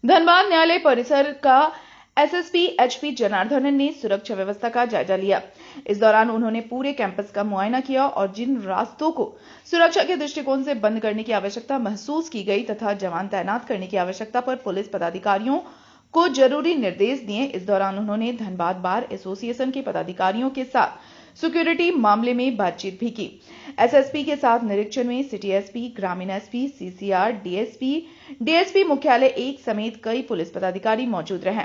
धनबाद न्यायालय परिसर का एसएसपी एचपी जनार्दनन ने सुरक्षा व्यवस्था का जायजा लिया। इस दौरान उन्होंने पूरे कैंपस का मुआयना किया और जिन रास्तों को सुरक्षा के दृष्टिकोण से बंद करने की आवश्यकता महसूस की गई तथा जवान तैनात करने की आवश्यकता पर पुलिस पदाधिकारियों को जरूरी निर्देश दिए। इस दौरान उन्होंने धनबाद बार एसोसिएशन के पदाधिकारियों के साथ सिक्योरिटी मामले में बातचीत भी की। एसएसपी के साथ निरीक्षण में सिटी एसपी, ग्रामीण एसपी, सीसीआर, डीएसपी मुख्यालय 1 समेत कई पुलिस पदाधिकारी मौजूद रहे।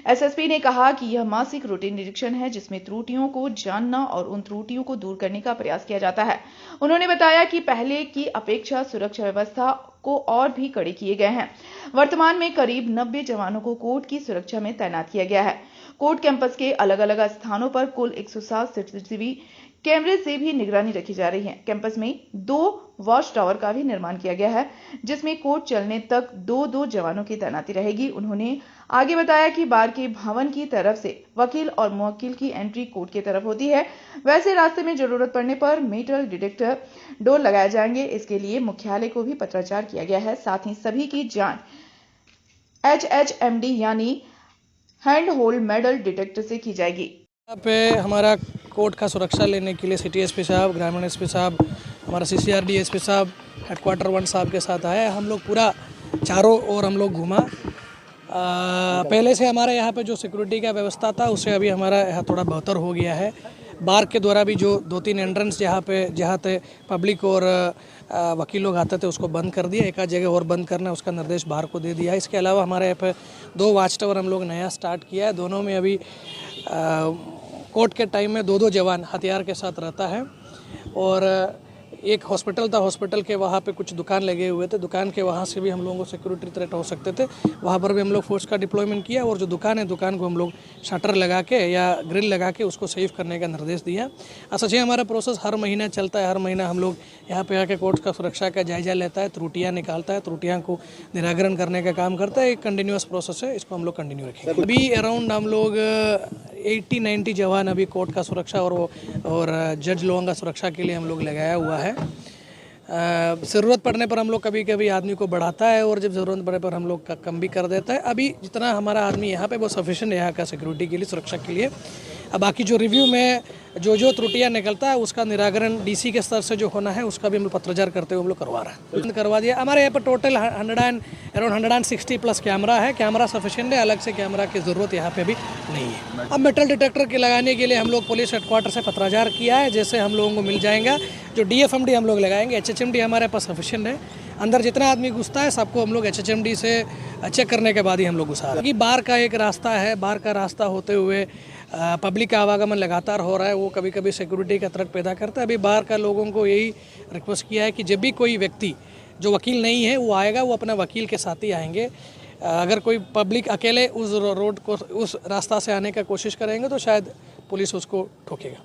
एसएसपी ने कहा कि यह मासिक रूटीन निरीक्षण है जिसमें त्रुटियों को जानना और उन त्रुटियों को दूर करने का प्रयास किया जाता है। उन्होंने बताया कि पहले की अपेक्षा सुरक्षा व्यवस्था को और भी कड़े किए गए हैं। वर्तमान में करीब 90 जवानों को कोर्ट की सुरक्षा में तैनात किया गया है। कोर्ट कैंपस के अलग-अलग स्थानों पर कुल 107 सीसीटीवी कैमरे से भी निगरानी रखी जा रही है। कैंपस में 2 वॉच टावर का भी निर्माण किया गया है जिसमें कोर्ट चलने तक 2-2 जवानों की तैनाती रहेगी। उन्होंने आगे बताया कि बार के भवन की तरफ से वकील और मुवक्किल की एंट्री कोर्ट की तरफ होती है। वैसे रास्ते में जरूरत पड़ने पर मेटल डिटेक्टर डोर लगाए जाएंगे। इसके लिए मुख्यालय को भी पत्राचार किया गया है। साथ ही सभी की जांच HHMD यानी हैंड होल्ड मेटल डिटेक्टर से की जाएगी। यहाँ पे हमारा कोर्ट का सुरक्षा लेने के लिए सिटी एसपी साहब, ग्रामीण एसपी साहब, हमारा सीसीआर डीएसपी साहब, हेडक्वार्टर 1 साहब के साथ आए। हम लोग पूरा चारों ओर हम लोग घूमा। पहले से हमारे यहाँ पे जो सिक्योरिटी का व्यवस्था था उससे अभी हमारा यहाँ थोड़ा बेहतर हो गया है। बार के द्वारा भी जो 2-3 एंट्रेंस जहाँ पे पब्लिक और वकील लोग आते थे उसको बंद कर दिया। एक आध जगह और बंद करना उसका निर्देश बार को दे दिया है। इसके अलावा हमारे यहाँ पे 2 वॉच टावर हम लोग नया स्टार्ट किया है। दोनों में अभी कोर्ट के टाइम में 2-2 जवान हथियार के साथ रहता है। और एक हॉस्पिटल था, हॉस्पिटल के वहाँ पे कुछ दुकान लगे हुए थे, दुकान के वहाँ से भी हम लोगों को सिक्योरिटी थ्रेट हो सकते थे। वहाँ पर भी हम लोग फोर्स का डिप्लॉयमेंट किया और जो दुकान है दुकान को हम लोग शटर लगा के या ग्रिल लगा के उसको सेफ करने का निर्देश दिया। सच है हमारा प्रोसेस हर महीना चलता है। हर महीना हम लोग यहाँ पे आके कोर्ट का सुरक्षा का जायजा लेता है, त्रुटियाँ निकालता है, त्रुटियाँ को निराकरण करने का काम करता है। एक कंटिन्यूस प्रोसेस है, इसको हम लोग कंटिन्यू रखेंगे। अभी अराउंड हम लोग 80-90 जवान अभी कोर्ट का सुरक्षा और जज लोगों का सुरक्षा के लिए हम लोग लगाया हुआ है। ज़रूरत पड़ने पर हम लोग कभी कभी आदमी को बढ़ाता है और जब ज़रूरत पड़ने पर हम लोग कम भी कर देता है। अभी जितना हमारा आदमी यहाँ पे वो सफिशिएंट है यहाँ का सिक्योरिटी के लिए, सुरक्षा के लिए। अब बाकी जो रिव्यू में जो त्रुटियाँ निकलता है उसका निराकरण डीसी के स्तर से जो होना है उसका भी हम लोग पत्राचार करते हुए हम लोग करवा रहे हैं, करवा दिया। हमारे यहाँ पर टोटल अराउंड 160 प्लस कैमरा है। कैमरा सफिशिएंट है, अलग से कैमरा की ज़रूरत यहाँ पे भी नहीं है। अब मेटल डिटेक्टर के लगाने के लिए हम लोग पुलिस हेडक्वार्टर से पत्राचार किया है, जैसे हम लोगों को मिल जाएगा। जो DFMD हम लोग लगाएंगे, HHMD हमारे पास सफिशिएंट है। अंदर जितना आदमी घुसता है सबको हम लोग HHMD से चेक करने के बाद ही हम लोग घुसा रहे हैं। बार का एक रास्ता है, बार का रास्ता होते हुए पब्लिक का आवागमन लगातार हो रहा है, वो कभी कभी सिक्योरिटी का थ्रेट पैदा करता है। अभी बार का लोगों को यही रिक्वेस्ट किया है कि जब भी कोई व्यक्ति जो वकील नहीं है वो आएगा, वो अपना वकील के साथ ही आएंगे। अगर कोई पब्लिक अकेले उस रोड को उस रास्ता से आने का कोशिश करेंगे तो शायद पुलिस उसको ठोकेगा।